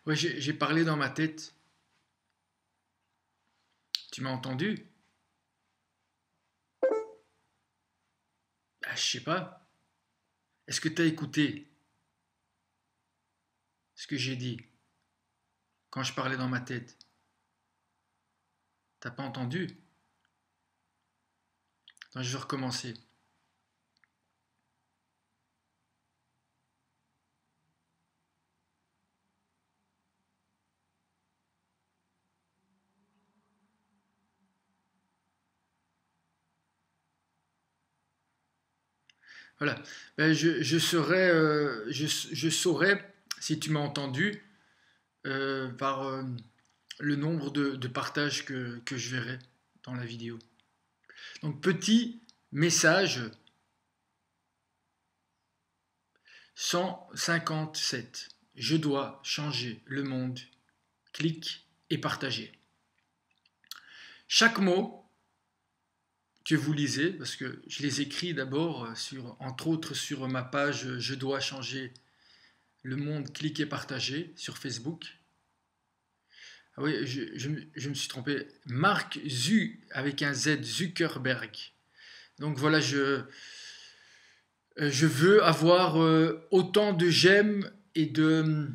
Ouais, j'ai parlé dans ma tête. Tu m'as entendu? Ah, je sais pas. Est-ce que tu as écouté ce que j'ai dit quand je parlais dans ma tête? T'as pas entendu? Attends, je vais recommencer. Voilà. Ben, je saurais si tu m'as entendu par le nombre de partages que je verrai dans la vidéo. Donc, petit message 157. Je dois changer le monde. Clique et partagez. Chaque mot que vous lisez, parce que je les écris d'abord, entre autres sur ma page Je dois changer le monde, clique et partagez sur Facebook. Ah oui, je me suis trompé. Mark avec un Z, Zuckerberg. Donc voilà, je veux avoir autant de j'aime et de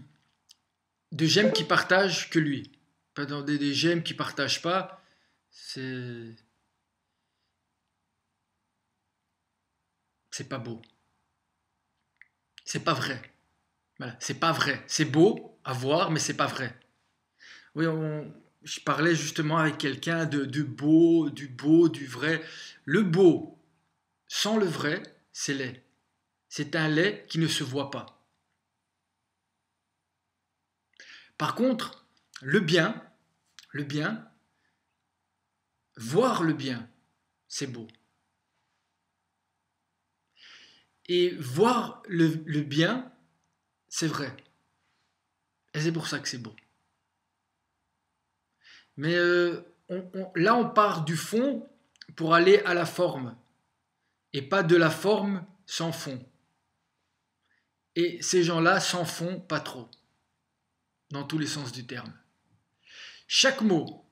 j'aime qui partagent que lui. Pas dans des j'aime qui partagent pas. C'est pas beau. C'est pas vrai. Voilà, c'est pas vrai. C'est beau à voir, mais c'est pas vrai. Oui, je parlais justement avec quelqu'un de beau, du vrai. Le beau, sans le vrai, c'est laid. C'est un lait qui ne se voit pas. Par contre, le bien, voir le bien, c'est beau. Et voir le bien, c'est vrai. Et c'est pour ça que c'est beau. Mais là, on part du fond pour aller à la forme. Et pas de la forme sans fond. Et ces gens-là s'en font pas trop, dans tous les sens du terme. Chaque mot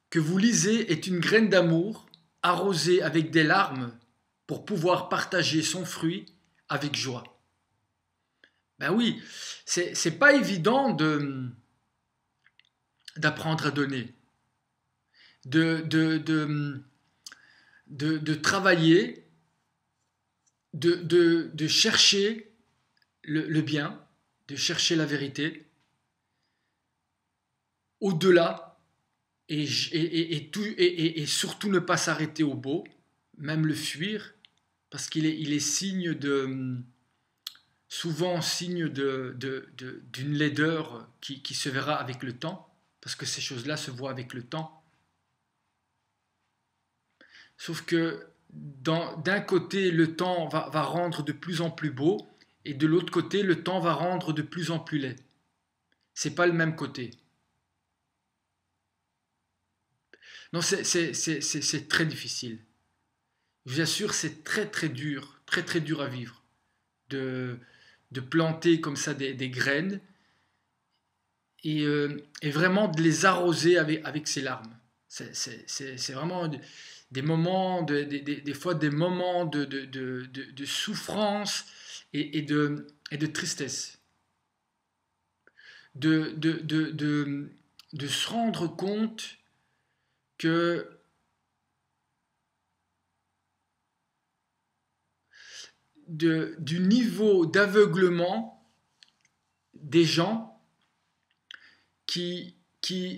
que vous lisez est une graine d'amour arrosée avec des larmes pour pouvoir partager son fruit avec joie. Ben oui, c'est pas évident d'apprendre à donner, de, de, de, de travailler, de chercher le bien, de chercher la vérité, au-delà, et surtout ne pas s'arrêter au beau, même le fuir, parce il est signe souvent signe d'une laideur qui se verra avec le temps, parce que ces choses-là se voient avec le temps. Sauf que d'un côté, le temps va rendre de plus en plus beau, et de l'autre côté, le temps va rendre de plus en plus laid. C'est pas le même côté. Non, c'est très difficile. Je vous assure, c'est très très dur à vivre. De, de planter comme ça des graines et vraiment de les arroser avec ses larmes. C'est vraiment des moments, des fois des moments de souffrance et de tristesse. De, de, de, de, de se rendre compte que du niveau d'aveuglement des gens qui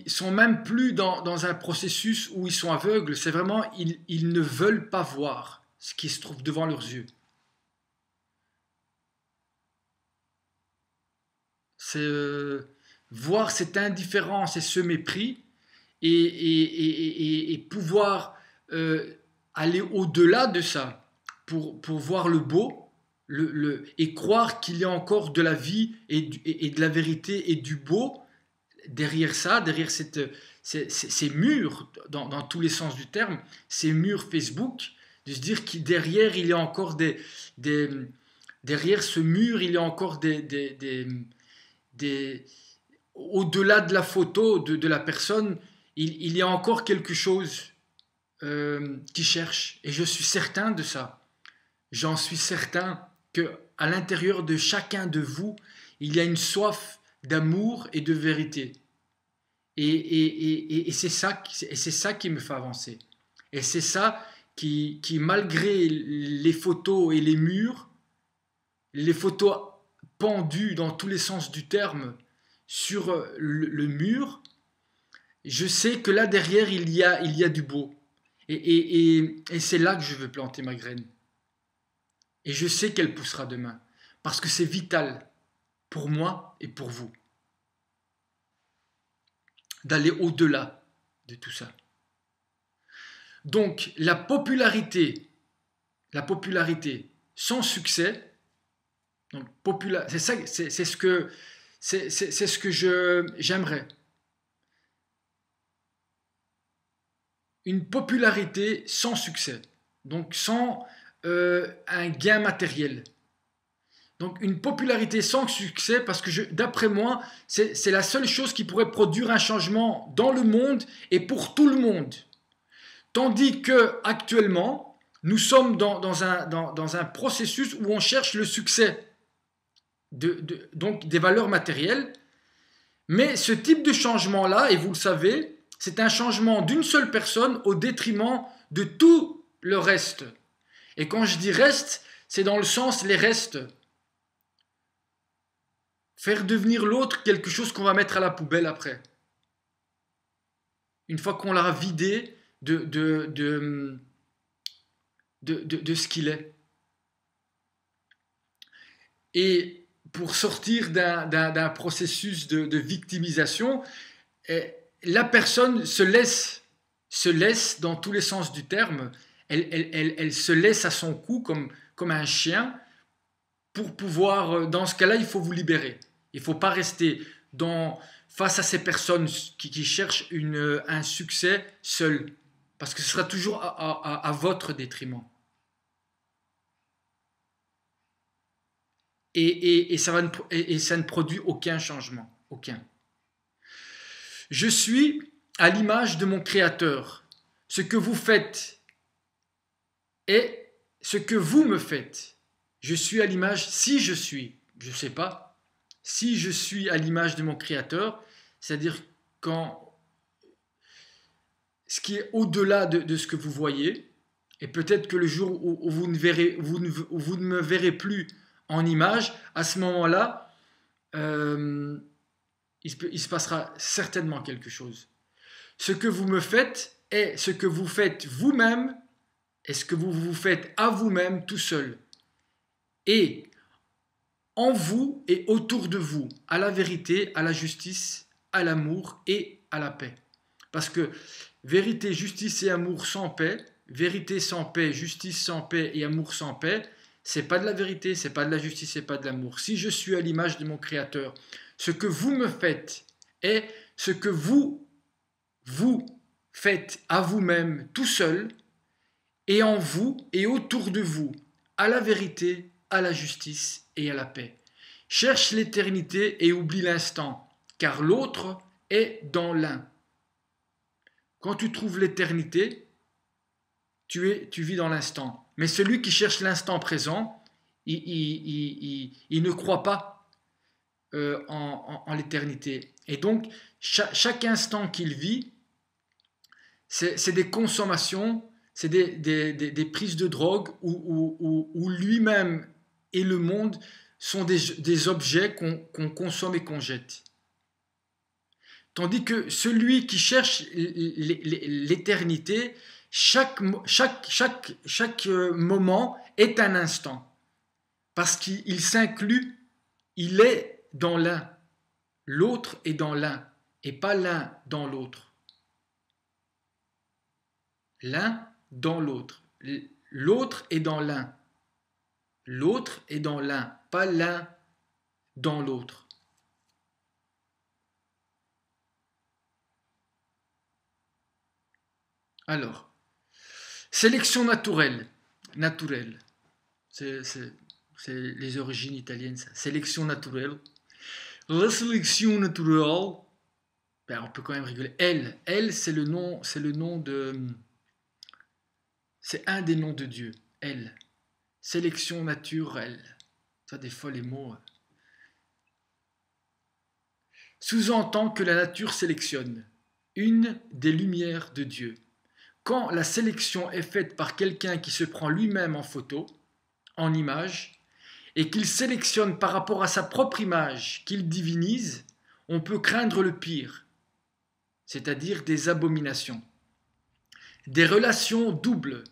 sont même plus dans un processus où ils sont aveugles, c'est vraiment ils ne veulent pas voir ce qui se trouve devant leurs yeux. C'est voir cette indifférence et ce mépris et pouvoir aller au-delà de ça pour voir le beau et croire qu'il y a encore de la vie et de la vérité et du beau derrière ça, derrière ces murs, dans tous les sens du terme, ces murs Facebook, de se dire que derrière, il y a encore derrière ce mur, il y a encore des, au-delà de la photo de la personne, il y a encore quelque chose qui cherche. Et je suis certain de ça. J'en suis certain que à l'intérieur de chacun de vous, il y a une soif d'amour et de vérité. Et c'est ça qui me fait avancer. Et c'est ça qui, malgré les photos et les photos pendues dans tous les sens du terme sur le mur, je sais que là derrière il y a du beau. Et c'est là que je veux planter ma graine. Et je sais qu'elle poussera demain. Parce que c'est vital pour moi et pour vous d'aller au-delà de tout ça. Donc la popularité sans succès, donc c'est ça, c'est ce que j'aimerais. Une popularité sans succès, donc sans un gain matériel. Donc une popularité sans succès, parce que d'après moi, c'est la seule chose qui pourrait produire un changement dans le monde et pour tout le monde. Tandis que actuellement, nous sommes dans un processus où on cherche le succès, donc des valeurs matérielles. Mais ce type de changement-là, et vous le savez, c'est un changement d'une seule personne au détriment de tout le reste. Et quand je dis reste, c'est dans le sens les restes. Faire devenir l'autre quelque chose qu'on va mettre à la poubelle après. Une fois qu'on l'a vidé de ce qu'il est. Et pour sortir d'un processus de victimisation, la personne se laisse dans tous les sens du terme, elle se laisse à son cou comme un chien pour pouvoir, dans ce cas-là, il faut vous libérer. Il ne faut pas rester face à ces personnes qui cherchent un succès seul, parce que ce sera toujours à votre détriment. Et ça ne produit aucun changement, aucun. Je suis à l'image de mon Créateur. Ce que vous faites est ce que vous me faites. Je suis à l'image, si je suis, je ne sais pas, si je suis à l'image de mon Créateur, c'est-à-dire quand ce qui est au-delà de ce que vous voyez, et peut-être que le jour où vous ne me verrez plus en image, à ce moment-là, il se passera certainement quelque chose. Ce que vous me faites est ce que vous faites vous-même et ce que vous vous faites à vous-même tout seul. Et en vous et autour de vous, à la vérité, à la justice, à l'amour et à la paix. Parce que vérité, justice et amour sans paix, vérité sans paix, justice sans paix et amour sans paix, c'est pas de la vérité, c'est pas de la justice, c'est pas de l'amour. Si je suis à l'image de mon Créateur, ce que vous me faites est ce que vous faites à vous-même tout seul et en vous et autour de vous, à la vérité, à la justice et à la paix. Cherche l'éternité et oublie l'instant, car l'autre est dans l'un. Quand tu trouves l'éternité, tu vis dans l'instant. Mais celui qui cherche l'instant présent, il ne croit pas en l'éternité. Et donc, chaque instant qu'il vit, c'est des consommations, c'est des prises de drogue où lui-même et le monde sont des objets qu'on consomme et qu'on jette. Tandis que celui qui cherche l'éternité, chaque moment est un instant. Parce qu'il s'inclut, il est dans l'un. L'autre est dans l'un, et pas l'un dans l'autre. L'un dans l'autre. L'autre est dans l'un. L'autre est dans l'un, pas l'un dans l'autre. Alors, sélection naturelle. C'est les origines italiennes, ça. Sélection naturelle. La sélection naturelle, ben, on peut quand même rigoler. Elle, c'est le nom de, c'est un des noms de Dieu. Elle, sélection naturelle. Ça, des fois les mots. Sous-entend que la nature sélectionne une des lumières de Dieu. Quand la sélection est faite par quelqu'un qui se prend lui-même en photo, en image, et qu'il sélectionne par rapport à sa propre image, qu'il divinise, on peut craindre le pire, c'est-à-dire des abominations. Des relations doubles,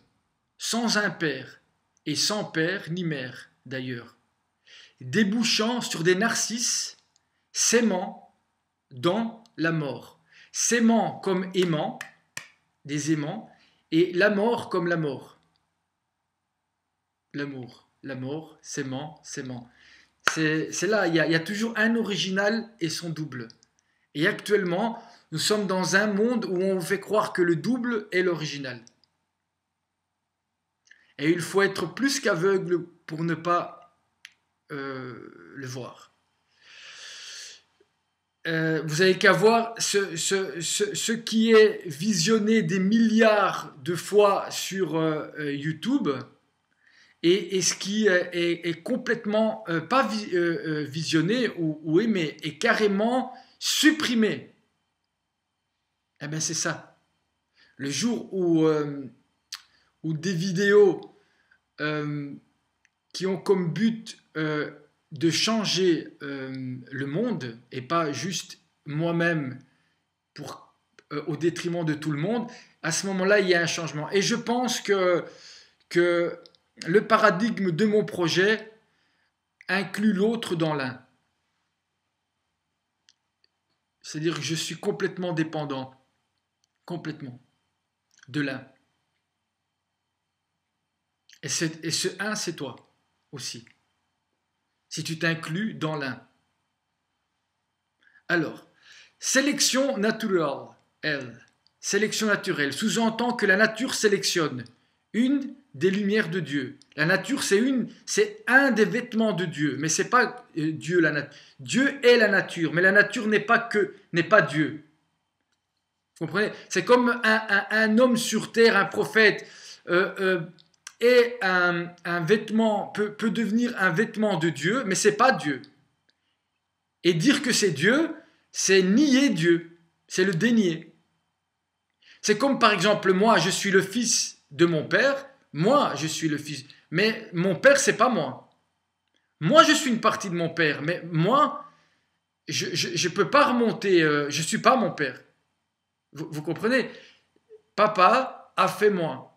sans un père, et sans père ni mère d'ailleurs, débouchant sur des narcisses, s'aimant dans la mort. S'aimant comme aimant, des aimants, et la mort comme la mort. L'amour, la mort, s'aimant. C'est là, il y a toujours un original et son double. Et actuellement, nous sommes dans un monde où on fait croire que le double est l'original. Et il faut être plus qu'aveugle pour ne pas le voir. Vous avez qu'à voir ce qui est visionné des milliards de fois sur YouTube et ce qui est complètement pas visionné ou aimé et carrément supprimé. Eh bien c'est ça. Le jour où des vidéos qui ont comme but de changer le monde et pas juste moi-même au détriment de tout le monde, à ce moment-là, il y a un changement. Et je pense que le paradigme de mon projet inclut l'autre dans l'un. C'est-à-dire que je suis complètement dépendant, complètement, de l'un. Et ce un, c'est toi aussi. Si tu t'inclus dans l'un. Alors, sélection naturelle, elle. Sélection naturelle sous-entend que la nature sélectionne une des lumières de Dieu. La nature, c'est un des vêtements de Dieu, mais c'est pas Dieu la nature. Dieu est la nature, mais la nature n'est pas Dieu. Vous comprenez? C'est comme un homme sur terre, un prophète. Et un vêtement peut devenir un vêtement de Dieu, mais c'est pas Dieu. Et dire que c'est Dieu, c'est nier Dieu, c'est le dénier. C'est comme par exemple moi, je suis le fils de mon père, moi je suis le fils, mais mon père c'est pas moi. Moi je suis une partie de mon père, mais moi je peux pas remonter, je suis pas mon père. Vous comprenez? Papa a fait moi.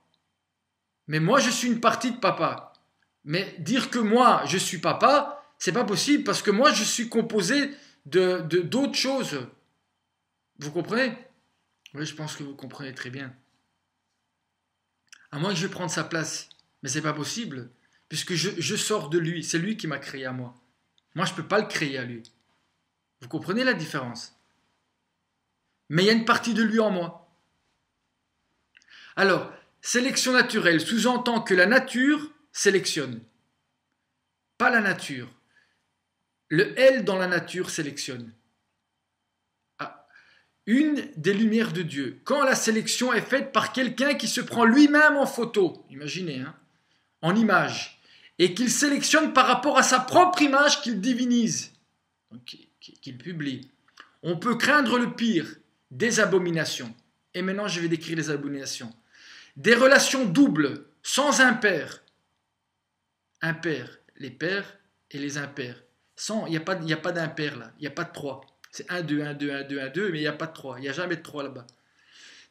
Mais moi, je suis une partie de papa. Mais dire que moi, je suis papa, c'est pas possible parce que moi, je suis composé d'autres choses. Vous comprenez? Oui, je pense que vous comprenez très bien. À moins que je vais prendre sa place. Mais c'est pas possible. Puisque je sors de lui. C'est lui qui m'a créé à moi. Moi, je ne peux pas le créer à lui. Vous comprenez la différence? Mais il y a une partie de lui en moi. Alors, sélection naturelle sous-entend que la nature sélectionne. Pas la nature. Le elle dans la nature sélectionne. Ah. Une des lumières de Dieu. Quand la sélection est faite par quelqu'un qui se prend lui-même en photo, imaginez, hein, en image, et qu'il sélectionne par rapport à sa propre image qu'il divinise, qu'il publie. On peut craindre le pire, des abominations. Et maintenant, je vais décrire les abominations. Des relations doubles, sans impair. Impair, les pairs et les impairs. Il n'y a pas d'impair là, il n'y a pas de 3. C'est 1, 2, 1, 2, 1, 2, 1, 2, mais il n'y a pas de 3. Il n'y a jamais de 3 là-bas.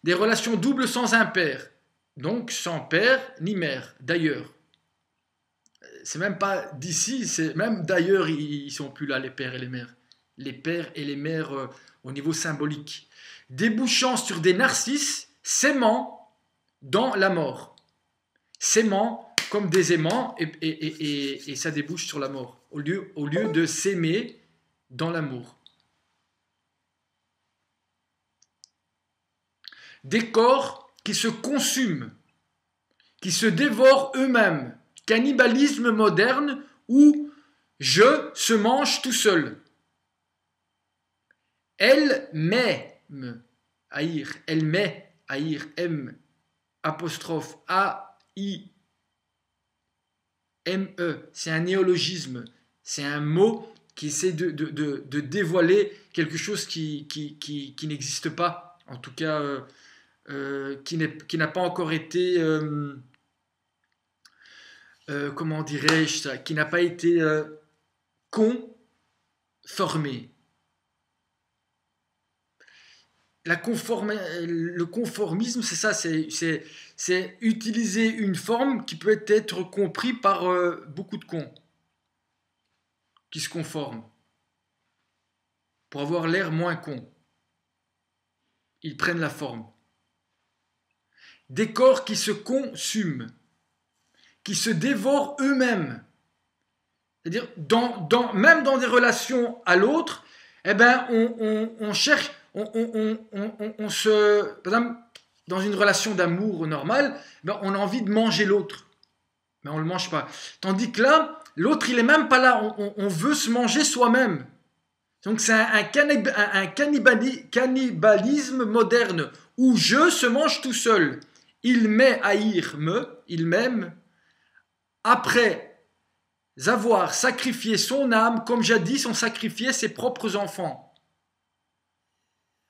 Des relations doubles sans impair. Donc sans père ni mère, d'ailleurs. C'est même pas d'ici, c'est même d'ailleurs, ils ne sont plus là, les pères et les mères. Les pères et les mères au niveau symbolique. Débouchant sur des narcisses, s'aimant dans la mort. S'aimant comme des aimants et ça débouche sur la mort. Au lieu de s'aimer dans l'amour. Des corps qui se consument, qui se dévorent eux-mêmes. Cannibalisme moderne où je se mange tout seul. elle-même, haïr, elle-met, haïr, M, apostrophe, A-I-M-E. C'est un néologisme, c'est un mot qui essaie de dévoiler quelque chose qui n'existe pas, en tout cas qui n'a pas encore été, comment dirais-je ça, qui n'a pas été conformé. Le conformisme, c'est ça, c'est utiliser une forme qui peut être comprise par beaucoup de cons qui se conforment pour avoir l'air moins con. Ils prennent la forme. Des corps qui se consument, qui se dévorent eux-mêmes. C'est-à-dire, même dans des relations à l'autre, eh ben, on cherche, on se, par exemple, dans une relation d'amour normale, ben, on a envie de manger l'autre, mais on ne le mange pas. Tandis que là, l'autre, il n'est même pas là, on veut se manger soi-même. Donc c'est un cannibalisme moderne, où je se mange tout seul. Il m'est haïr me, il m'aime, après avoir sacrifié son âme, comme jadis on sacrifiait ses propres enfants.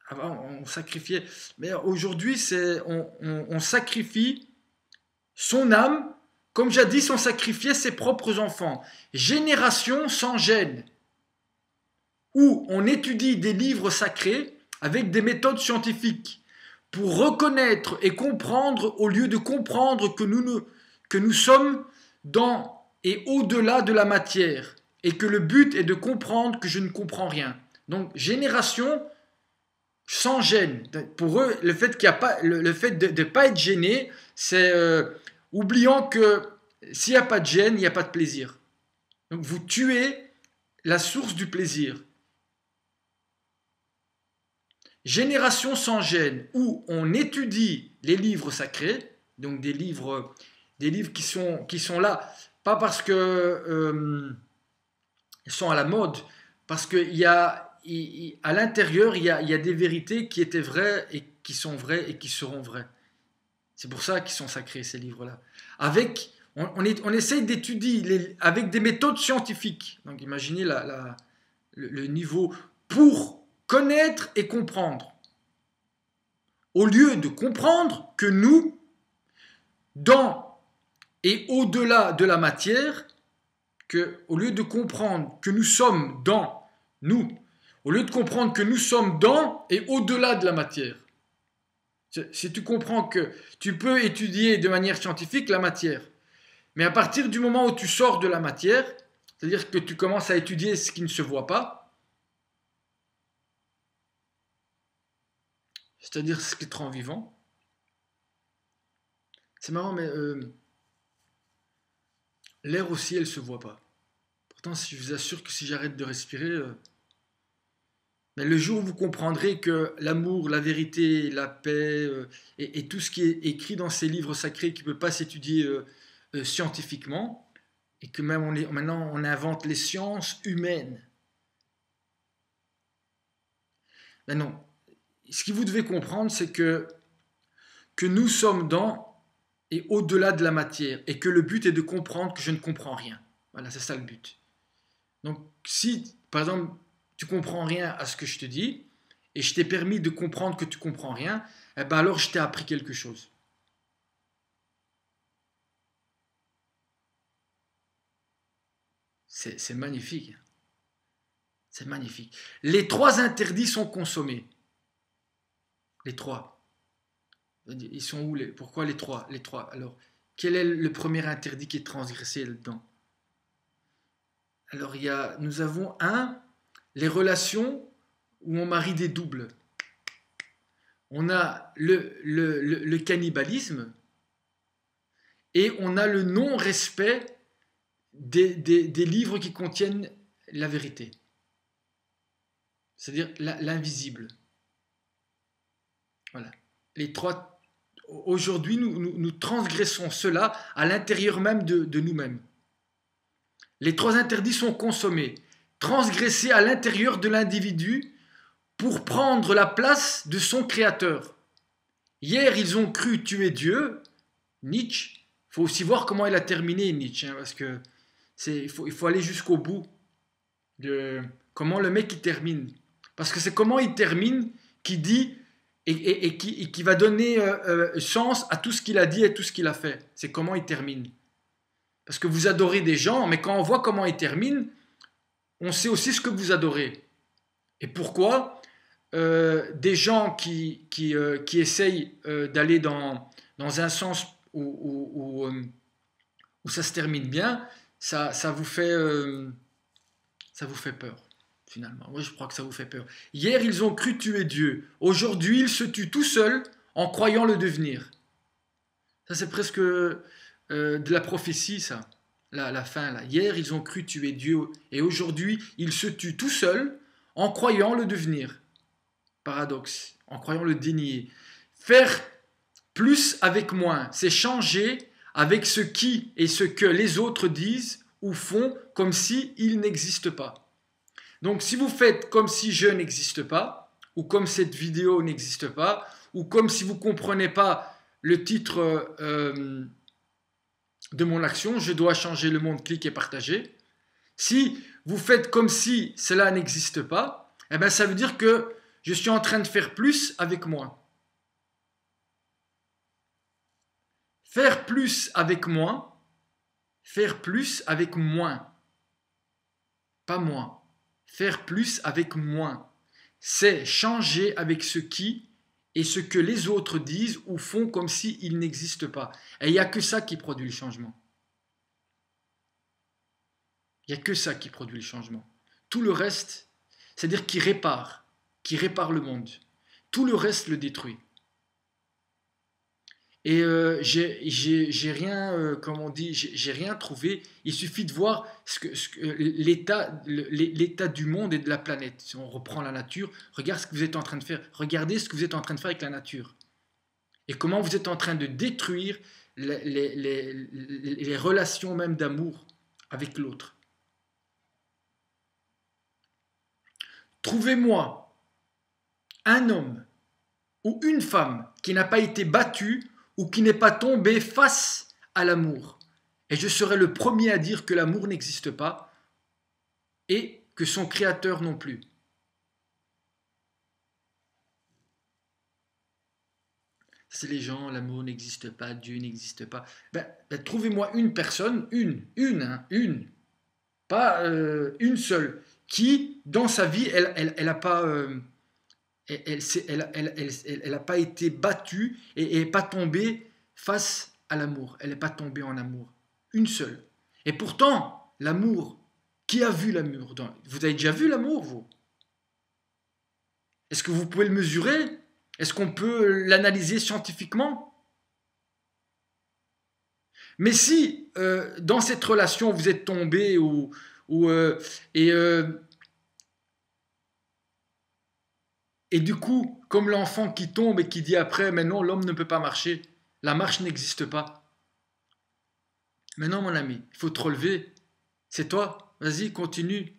Avant, on sacrifiait, mais aujourd'hui, on sacrifie son âme, comme jadis on sacrifiait ses propres enfants. Génération sans gêne, où on étudie des livres sacrés avec des méthodes scientifiques pour reconnaître et comprendre au lieu de comprendre que nous sommes dans et au-delà de la matière et que le but est de comprendre que je ne comprends rien. Donc, génération sans gêne. Pour eux, le fait de ne pas être gêné, c'est oubliant que s'il n'y a pas de gêne, il n'y a pas de plaisir. Donc, vous tuez la source du plaisir. Génération sans gêne, où on étudie les livres sacrés, donc des livres qui sont là, pas parce que ils sont à la mode, parce qu'il y a à l'intérieur, il y a des vérités qui étaient vraies et qui sont vraies et qui seront vraies. C'est pour ça qu'ils sont sacrés, ces livres-là. On essaye d'étudier avec des méthodes scientifiques. Donc imaginez le niveau pour connaître et comprendre. Au lieu de comprendre que nous, dans et au-delà de la matière, au lieu de comprendre que nous sommes dans nous, au lieu de comprendre que nous sommes dans et au-delà de la matière. Si tu comprends que tu peux étudier de manière scientifique la matière, mais à partir du moment où tu sors de la matière, c'est-à-dire que tu commences à étudier ce qui ne se voit pas, c'est-à-dire ce qui te rend vivant. C'est marrant, mais l'air aussi, elle ne se voit pas. Pourtant, je vous assure que si j'arrête de respirer, mais le jour où vous comprendrez que l'amour, la vérité, la paix et tout ce qui est écrit dans ces livres sacrés qui ne peut pas s'étudier scientifiquement, et que même maintenant on invente les sciences humaines. Mais non. Ce que vous devez comprendre, c'est que nous sommes dans et au-delà de la matière, et que le but est de comprendre que je ne comprends rien. Voilà, c'est ça le but. Donc, si, par exemple, tu comprends rien à ce que je te dis, et je t'ai permis de comprendre que tu comprends rien, eh ben alors je t'ai appris quelque chose. C'est magnifique. C'est magnifique. Les 3 interdits sont consommés. Les 3. Ils sont où pourquoi les 3 ? Les 3. Alors, quel est le premier interdit qui est transgressé là-dedans ? Alors, nous avons les relations où on marie des doubles. On a le cannibalisme et on a le non-respect des livres qui contiennent la vérité. C'est-à-dire l'invisible. Voilà. Les 3. Aujourd'hui, nous transgressons cela à l'intérieur même de nous-mêmes. Les 3 interdits sont consommés, transgressés à l'intérieur de l'individu pour prendre la place de son créateur. Hier, ils ont cru tuer Dieu, Nietzsche. Il faut aussi voir comment il a terminé, Nietzsche, hein, parce que il faut aller jusqu'au bout de comment le mec il termine. Parce que c'est comment il termine qui dit et qui va donner sens à tout ce qu'il a dit et tout ce qu'il a fait. C'est comment il termine. Parce que vous adorez des gens, mais quand on voit comment ils terminent, on sait aussi ce que vous adorez. Et pourquoi des gens qui essayent d'aller dans un sens où ça se termine bien, ça vous fait peur, finalement. Moi, je crois que ça vous fait peur. Hier, ils ont cru tuer Dieu. Aujourd'hui, ils se tuent tout seuls en croyant le devenir. Ça, c'est presque de la prophétie, ça. La fin, là. Hier, ils ont cru tuer Dieu. Et aujourd'hui, ils se tuent tout seuls en croyant le devenir. Paradoxe. En croyant le dénier. Faire plus avec moins, c'est changer avec ce qui et ce que les autres disent ou font comme si il n'existe pas. Donc si vous faites comme si je n'existe pas, ou comme cette vidéo n'existe pas, ou comme si vous ne comprenez pas le titre de mon action, je dois changer le monde, cliquer et partager. Si vous faites comme si cela n'existe pas, eh bien ça veut dire que je suis en train de faire plus avec moins. Faire plus avec moins, faire plus avec moins, pas moins. Faire plus avec moins, c'est changer avec ce qui et ce que les autres disent ou font comme s'il n'existe pas. Et il n'y a que ça qui produit le changement. Il n'y a que ça qui produit le changement. Tout le reste, c'est-à-dire qui répare le monde. Tout le reste le détruit. Et j'ai rien, comment on dit, j'ai rien trouvé. Il suffit de voir l'état du monde et de la planète. Si on reprend la nature, regarde ce que vous êtes en train de faire. Regardez ce que vous êtes en train de faire avec la nature. Et comment vous êtes en train de détruire les relations même d'amour avec l'autre. Trouvez-moi un homme ou une femme qui n'a pas été battu ou qui n'est pas tombé face à l'amour. Et je serai le premier à dire que l'amour n'existe pas et que son créateur non plus. C'est les gens, l'amour n'existe pas, Dieu n'existe pas. Trouvez-moi une personne, une, pas une seule, qui dans sa vie, elle n'a pas... elle n'a pas été battue et n'est pas tombée face à l'amour. Elle n'est pas tombée en amour. Une seule. Et pourtant, l'amour, qui a vu l'amour? Vous avez déjà vu l'amour, vous? Est-ce que vous pouvez le mesurer? Est-ce qu'on peut l'analyser scientifiquement? Mais si, dans cette relation, vous êtes tombé et du coup, comme l'enfant qui tombe et qui dit après, mais non, l'homme ne peut pas marcher, la marche n'existe pas. Mais non, mon ami, il faut te relever. C'est toi, vas-y, continue.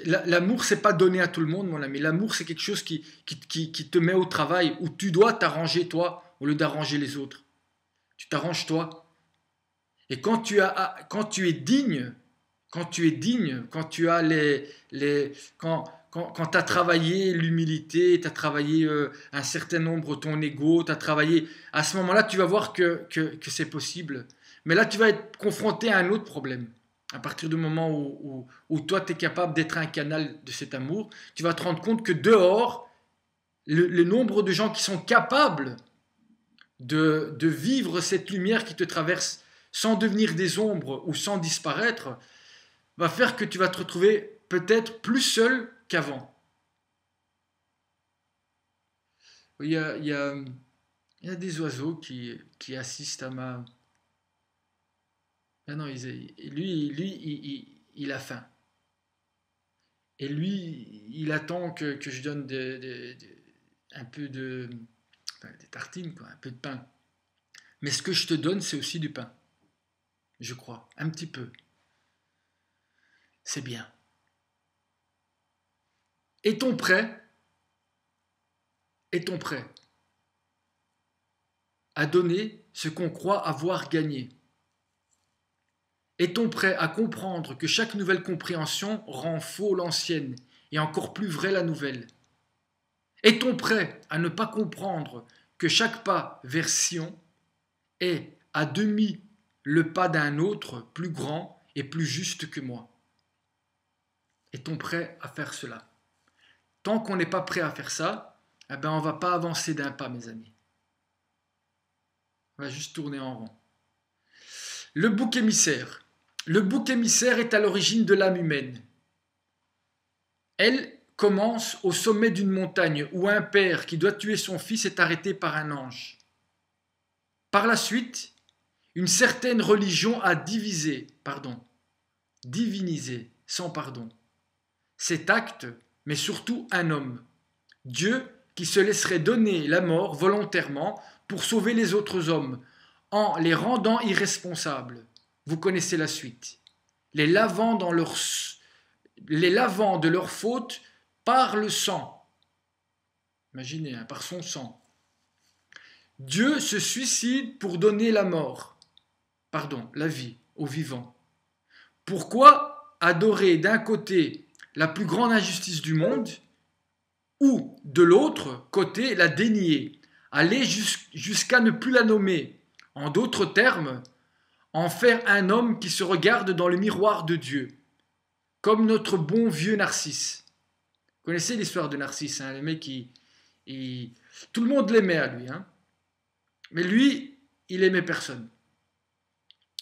L'amour, c'est pas donné à tout le monde, mon ami. L'amour, c'est quelque chose qui te met au travail, où tu dois t'arranger toi, au lieu d'arranger les autres. Tu t'arranges toi. Et quand tu es digne, quand tu as quand tu as travaillé l'humilité, tu as travaillé un certain nombre ton ego, tu as travaillé, à ce moment-là, tu vas voir que c'est possible. Mais là, tu vas être confronté à un autre problème. À partir du moment où toi, tu es capable d'être un canal de cet amour, tu vas te rendre compte que dehors, le nombre de gens qui sont capables de vivre cette lumière qui te traverse sans devenir des ombres ou sans disparaître, va faire que tu vas te retrouver peut-être plus seul qu'avant. Il y a des oiseaux qui assistent à ma... Ah non, lui, il a faim. Et lui, il attend que je donne un peu de... Enfin, des tartines, quoi, un peu de pain. Mais ce que je te donne, c'est aussi du pain. Je crois, un petit peu. C'est bien. Est-on prêt Est-on prêt à donner ce qu'on croit avoir gagné? Est-on prêt à comprendre que chaque nouvelle compréhension rend faux l'ancienne et encore plus vraie la nouvelle? Est-on prêt à ne pas comprendre que chaque pas vers Sion est à demi le pas d'un autre plus grand et plus juste que moi? Est-on prêt à faire cela? Tant qu'on n'est pas prêt à faire ça, eh ben on ne va pas avancer d'un pas, mes amis. On va juste tourner en rond. Le bouc émissaire. Le bouc émissaire est à l'origine de l'âme humaine. Elle commence au sommet d'une montagne où un père qui doit tuer son fils est arrêté par un ange. Par la suite, une certaine religion a divinisé, sans pardon, cet acte, mais surtout un homme, Dieu qui se laisserait donner la mort volontairement pour sauver les autres hommes, en les rendant irresponsables. Vous connaissez la suite. Les lavant de leur faute par le sang. Imaginez, par son sang. Dieu se suicide pour donner la vie aux vivants. Pourquoi adorer d'un côté la plus grande injustice du monde ou de l'autre côté la dénier, aller jusqu'à ne plus la nommer, en d'autres termes, en faire un homme qui se regarde dans le miroir de Dieu, comme notre bon vieux Narcisse. Vous connaissez l'histoire de Narcisse, hein, le mec tout le monde l'aimait à lui, hein. Mais lui, il aimait personne.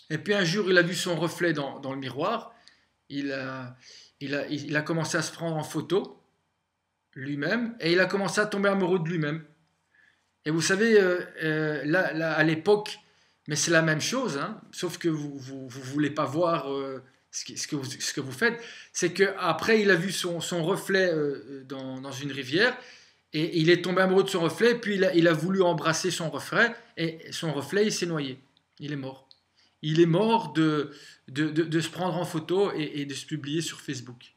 Et puis un jour, il a vu son reflet dans le miroir, il a commencé à se prendre en photo, lui-même, et il a commencé à tomber amoureux de lui-même. Et vous savez, là, à l'époque, mais c'est la même chose, hein, sauf que vous voulez pas voir ce que vous faites, c'est qu'après il a vu son reflet dans une rivière, et il est tombé amoureux de son reflet, puis il a voulu embrasser son reflet, et son reflet, il s'est noyé. Il est mort. Il est mort de se prendre en photo et de se publier sur Facebook.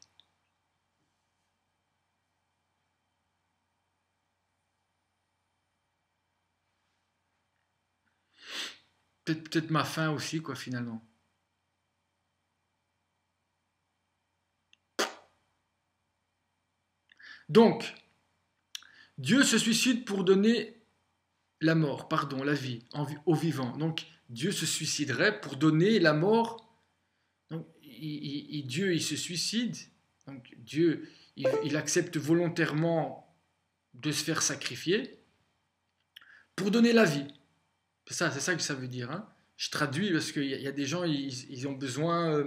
Peut-être ma fin aussi, quoi, finalement. Donc, Dieu se suicide pour donner la vie aux vivants. Donc, Dieu se suiciderait pour donner la mort. Donc, Dieu, il se suicide. Donc, Dieu, il accepte volontairement de se faire sacrifier pour donner la vie. C'est ça que ça veut dire, hein. Je traduis parce qu'il y a des gens, ils ont besoin...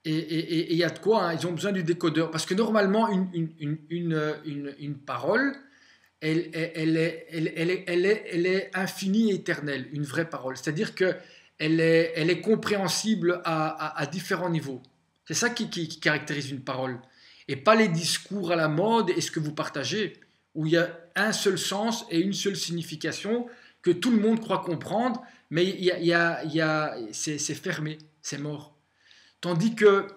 et il y a de quoi, hein, ils ont besoin du décodeur. Parce que normalement, une parole, elle est infinie et éternelle, une vraie parole. C'est-à-dire qu'elle est compréhensible à différents niveaux. C'est ça qui caractérise une parole. Et pas les discours à la mode et ce que vous partagez, où il y a un seul sens et une seule signification que tout le monde croit comprendre, mais c'est fermé, c'est mort. Tandis que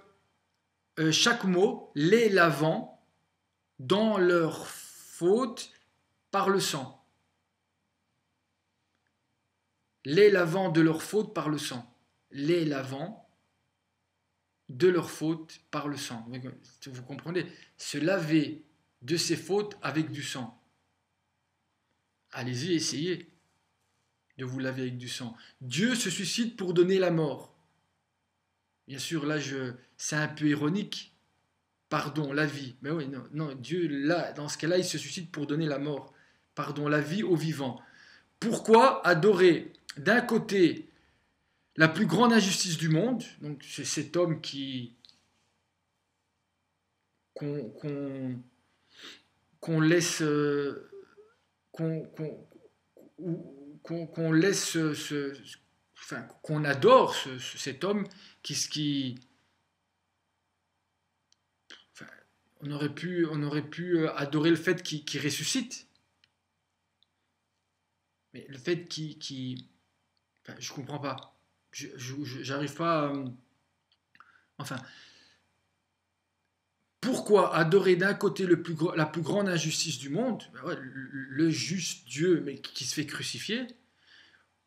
chaque mot, les lavant dans leur faute par le sang. Les lavant de leur faute par le sang. Les lavant de leur faute par le sang. Vous comprenez? Se laver de ses fautes avec du sang. Allez-y, essayez de vous laver avec du sang. Dieu se suicide pour donner la mort. Bien sûr, là, c'est un peu ironique. Pardon, la vie. Mais oui, non, Dieu, là, dans ce cas-là, il se suicide pour donner la mort. Pardon, la vie aux vivants. Pourquoi adorer d'un côté la plus grande injustice du monde, donc c'est cet homme qu'on laisse qu'on laisse qu'on adore cet homme on aurait pu adorer le fait qu'il ressuscite, mais le fait je comprends pas, j'arrive pas enfin, pourquoi adorer d'un côté la plus grande injustice du monde, le juste Dieu mais qui se fait crucifier,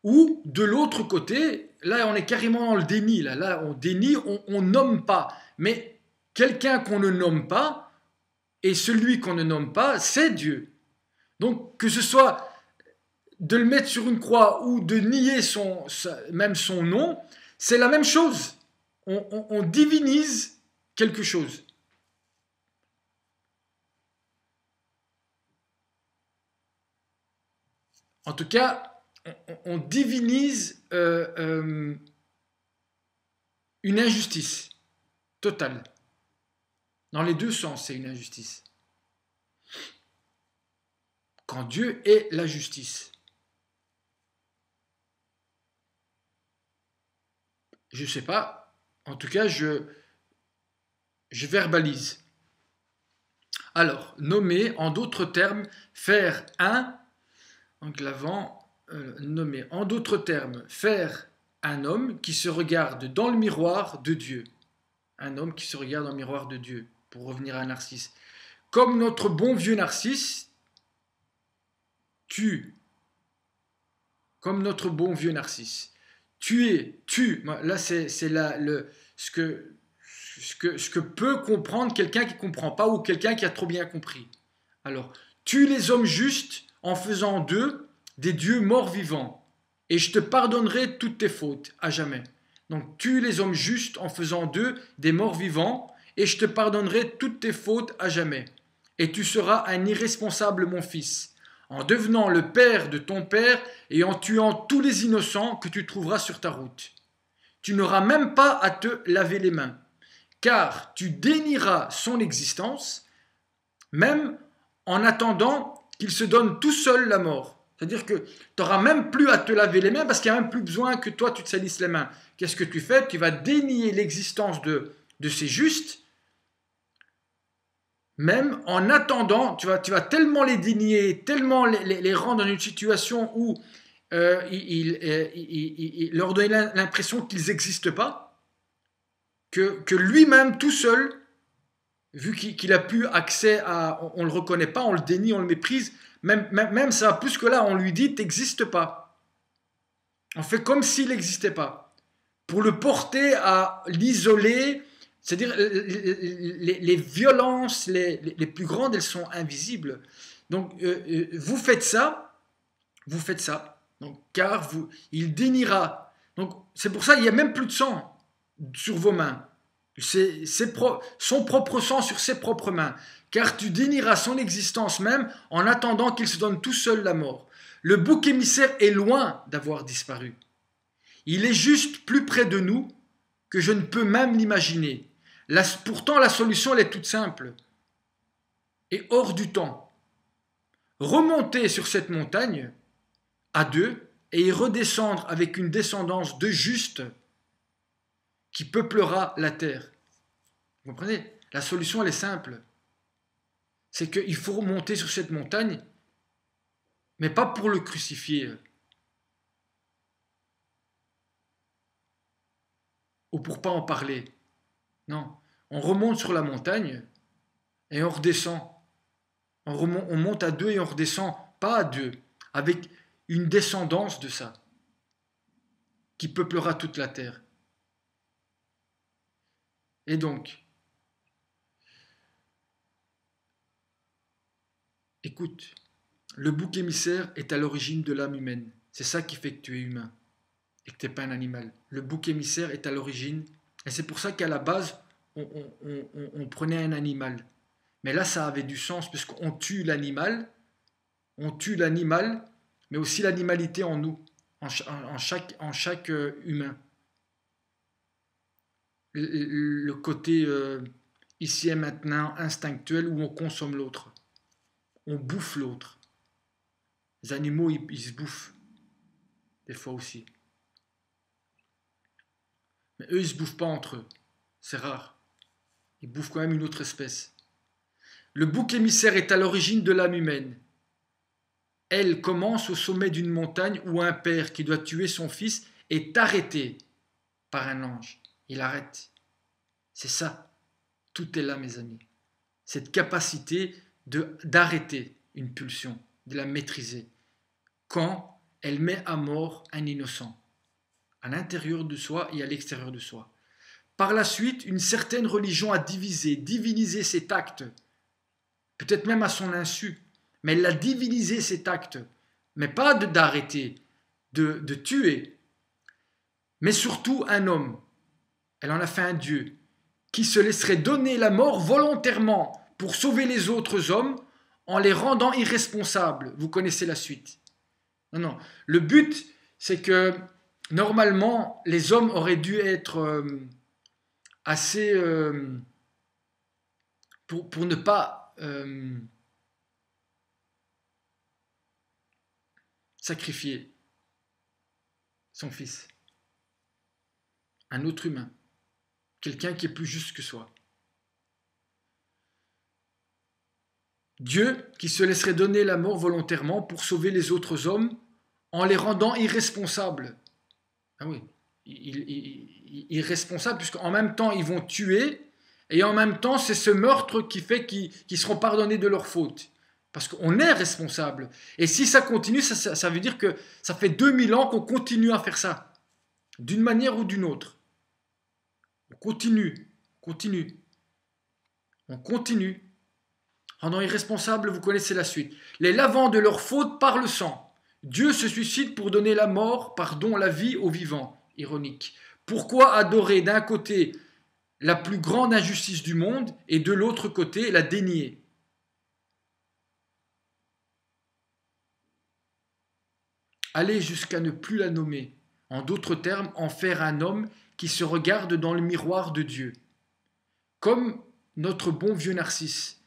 ou de l'autre côté, là on est carrément dans le déni, là on dénie, on nomme pas, mais quelqu'un qu'on ne nomme pas, et celui qu'on ne nomme pas, c'est Dieu. Donc que ce soit de le mettre sur une croix ou de nier même son nom, c'est la même chose. On divinise quelque chose. En tout cas, on divinise une injustice totale. Dans les deux sens, c'est une injustice. Quand Dieu est la justice. Je ne sais pas, en tout cas, je verbalise. Alors, nommer, en d'autres termes, faire un, donc l'avant, nommer, en d'autres termes, faire un homme qui se regarde dans le miroir de Dieu. Un homme qui se regarde dans le miroir de Dieu, pour revenir à Narcisse. Comme notre bon vieux Narcisse, comme notre bon vieux Narcisse. Là c'est ce que peut comprendre quelqu'un qui ne comprend pas ou quelqu'un qui a trop bien compris. Alors, tue les hommes justes en faisant d'eux des dieux morts vivants, et je te pardonnerai toutes tes fautes à jamais. Donc, tue les hommes justes en faisant d'eux des morts vivants, et je te pardonnerai toutes tes fautes à jamais. Et tu seras un irresponsable, mon fils, en devenant le père de ton père et en tuant tous les innocents que tu trouveras sur ta route. Tu n'auras même pas à te laver les mains, car tu dénieras son existence, même en attendant qu'il se donne tout seul la mort. C'est-à-dire que tu n'auras même plus à te laver les mains parce qu'il n'y a même plus besoin que toi tu te salisses les mains. Qu'est-ce que tu fais? Tu vas dénier l'existence de ces justes, même en attendant, tu vas tellement les dénier, tellement les rendre dans une situation où il leur donner l'impression qu'ils n'existent pas, que lui-même, tout seul, vu qu'il a plus accès à... On ne le reconnaît pas, on le dénie, on le méprise, même ça, plus que là, on lui dit, t'existes pas. On fait comme s'il n'existait pas. Pour le porter à l'isoler, c'est-à-dire les violences les plus grandes, elles sont invisibles. Donc, vous faites ça, donc, car il déniera. Donc, c'est pour ça qu'il n'y a même plus de sang sur vos mains. C'est son propre sang sur ses propres mains. Car tu dénieras son existence même en attendant qu'il se donne tout seul la mort. Le bouc émissaire est loin d'avoir disparu. Il est juste plus près de nous que je ne peux même l'imaginer. Pourtant, la solution, elle est toute simple et hors du temps. Remonter sur cette montagne à deux et y redescendre avec une descendance de justes qui peuplera la terre. Vous comprenez? La solution, elle est simple. C'est qu'il faut remonter sur cette montagne, mais pas pour le crucifier ou pour pas en parler. Non, on remonte sur la montagne et on redescend. On monte à deux et on redescend pas à deux, avec une descendance de ça, qui peuplera toute la terre. Et donc, écoute, le bouc émissaire est à l'origine de l'âme humaine. C'est ça qui fait que tu es humain et que tu n'es pas un animal. Le bouc émissaire est à l'origine, et c'est pour ça qu'à la base, on prenait un animal. Mais là, ça avait du sens, puisqu'on tue l'animal, mais aussi l'animalité en nous, en chaque humain. Le côté ici et maintenant instinctuel où on consomme l'autre. On bouffe l'autre. Les animaux, ils se bouffent. Des fois aussi. Mais eux, ils ne se bouffent pas entre eux. C'est rare. Ils bouffent quand même une autre espèce. Le bouc émissaire est à l'origine de l'âme humaine. Elle commence au sommet d'une montagne où un père qui doit tuer son fils est arrêté par un ange. Il arrête. C'est ça. Tout est là, mes amis. cette capacité d'arrêter une pulsion, de la maîtriser, quand elle met à mort un innocent, à l'intérieur de soi et à l'extérieur de soi. Par la suite, une certaine religion a divinisé cet acte, peut-être même à son insu, mais elle a divinisé cet acte, mais pas d'arrêter, de tuer, mais surtout un homme. Elle en a fait un Dieu qui se laisserait donner la mort volontairement pour sauver les autres hommes en les rendant irresponsables. Vous connaissez la suite. Non. Le but, c'est que normalement, les hommes auraient dû être assez... pour ne pas sacrifier son fils. Un autre humain. Quelqu'un qui est plus juste que soi. Dieu qui se laisserait donner la mort volontairement pour sauver les autres hommes en les rendant irresponsables. Ah oui, irresponsables, puisqu'en même temps ils vont tuer, et en même temps c'est ce meurtre qui fait qu'ils seront pardonnés de leurs fautes. Parce qu'on est responsable. Et si ça continue, ça veut dire que ça fait 2000 ans qu'on continue à faire ça. D'une manière ou d'une autre. On continue. Rendant irresponsables, vous connaissez la suite. Les lavant de leurs fautes par le sang. Dieu se suicide pour donner la mort, pardon, la vie aux vivants. Ironique. Pourquoi adorer d'un côté la plus grande injustice du monde et de l'autre côté la dénier? Aller jusqu'à ne plus la nommer. En d'autres termes, en faire un homme qui se regarde dans le miroir de Dieu. Comme notre bon vieux Narcisse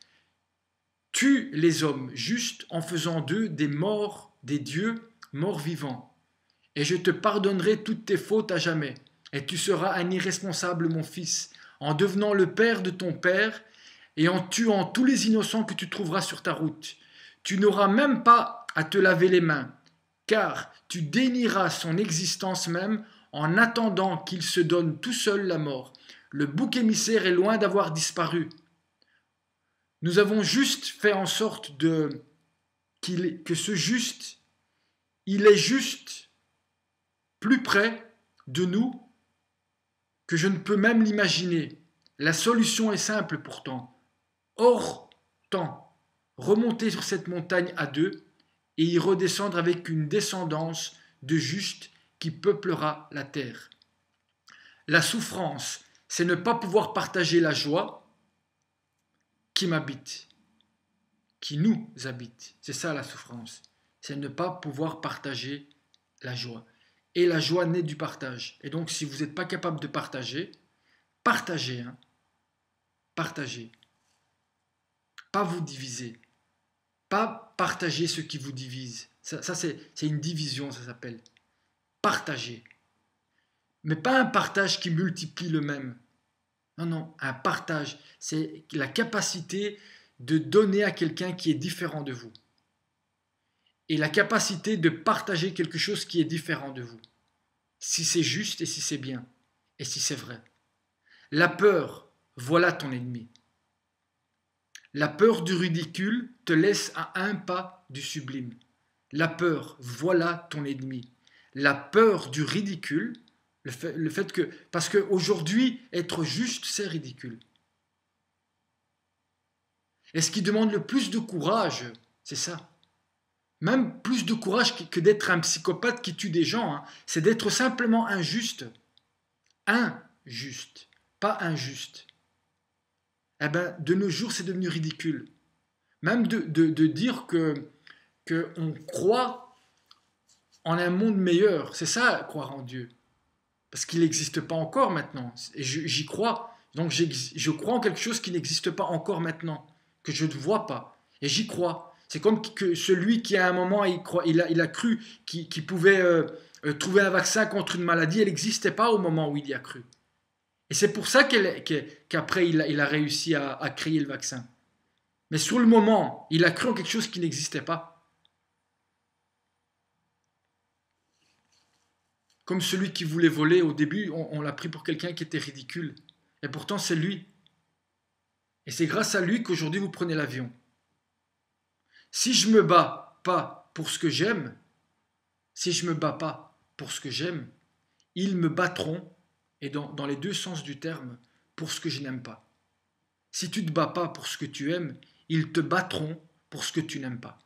tue les hommes justes en faisant d'eux des morts, des dieux morts vivants. Et je te pardonnerai toutes tes fautes à jamais. Et tu seras un irresponsable, mon fils, en devenant le père de ton père et en tuant tous les innocents que tu trouveras sur ta route. Tu n'auras même pas à te laver les mains, car tu dénieras son existence même en attendant qu'il se donne tout seul la mort. Le bouc émissaire est loin d'avoir disparu. Nous avons juste fait en sorte que ce juste, il est juste plus près de nous que je ne peux même l'imaginer. La solution est simple pourtant. Hors temps, remonter sur cette montagne à deux et y redescendre avec une descendance de justes qui peuplera la terre. La souffrance, c'est ne pas pouvoir partager la joie qui m'habite, qui nous habite. C'est ça la souffrance. C'est ne pas pouvoir partager la joie. Et la joie naît du partage. Et donc si vous n'êtes pas capable de partager, partagez. Partagez. Pas vous diviser. Pas partager ce qui vous divise. Ça c'est une division, ça s'appelle. Partager. Mais pas un partage qui multiplie le même. Non, un partage, c'est la capacité de donner à quelqu'un qui est différent de vous. Et la capacité de partager quelque chose qui est différent de vous. Si c'est juste et si c'est bien. Et si c'est vrai. La peur, voilà ton ennemi. La peur du ridicule te laisse à un pas du sublime. La peur, voilà ton ennemi. La peur du ridicule, le fait que... Parce qu'aujourd'hui, être juste, c'est ridicule. Et ce qui demande le plus de courage, c'est ça. Même plus de courage que d'être un psychopathe qui tue des gens, c'est d'être simplement injuste. Injuste, pas injuste. Eh bien, de nos jours, c'est devenu ridicule. Même de dire qu'on croit en un monde meilleur. C'est ça, croire en Dieu. Parce qu'il n'existe pas encore maintenant. Et j'y crois. Donc je crois en quelque chose qui n'existe pas encore maintenant, que je ne vois pas. Et j'y crois. C'est comme que celui qui à un moment il a cru qu'il pouvait trouver un vaccin contre une maladie, elle n'existait pas au moment où il y a cru. Et c'est pour ça qu'après il a réussi à créer le vaccin. Mais sur le moment, il a cru en quelque chose qui n'existait pas. Comme celui qui voulait voler au début, on l'a pris pour quelqu'un qui était ridicule. Et pourtant c'est lui. Et c'est grâce à lui qu'aujourd'hui vous prenez l'avion. Si je me bats pas pour ce que j'aime, si je me bats pas pour ce que j'aime, ils me battront, et dans les deux sens du terme, pour ce que je n'aime pas. Si tu ne te bats pas pour ce que tu aimes, ils te battront pour ce que tu n'aimes pas.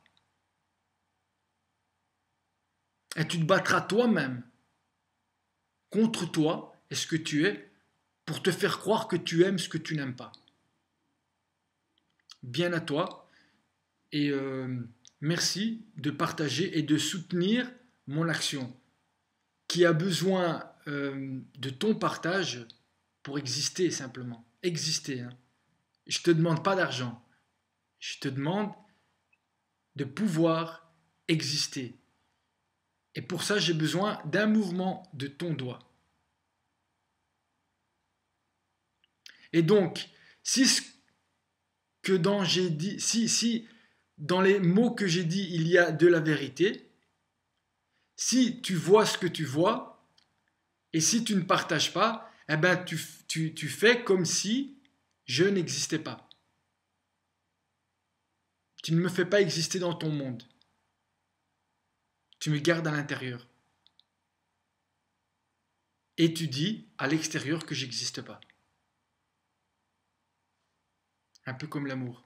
Et tu te battras toi-même contre toi et ce que tu es pour te faire croire que tu aimes ce que tu n'aimes pas. Bien à toi et merci de partager et de soutenir mon action qui a besoin de ton partage pour exister simplement. Exister. Hein. Je ne te demande pas d'argent. Je te demande de pouvoir exister. Et pour ça, j'ai besoin d'un mouvement de ton doigt. Et donc, si ce que j'ai dit, si dans les mots que j'ai dit, il y a de la vérité, si tu vois ce que tu vois, et si tu ne partages pas, eh ben tu fais comme si je n'existais pas. Tu ne me fais pas exister dans ton monde. Tu me gardes à l'intérieur. Et tu dis à l'extérieur que j'existe pas. Un peu comme l'amour.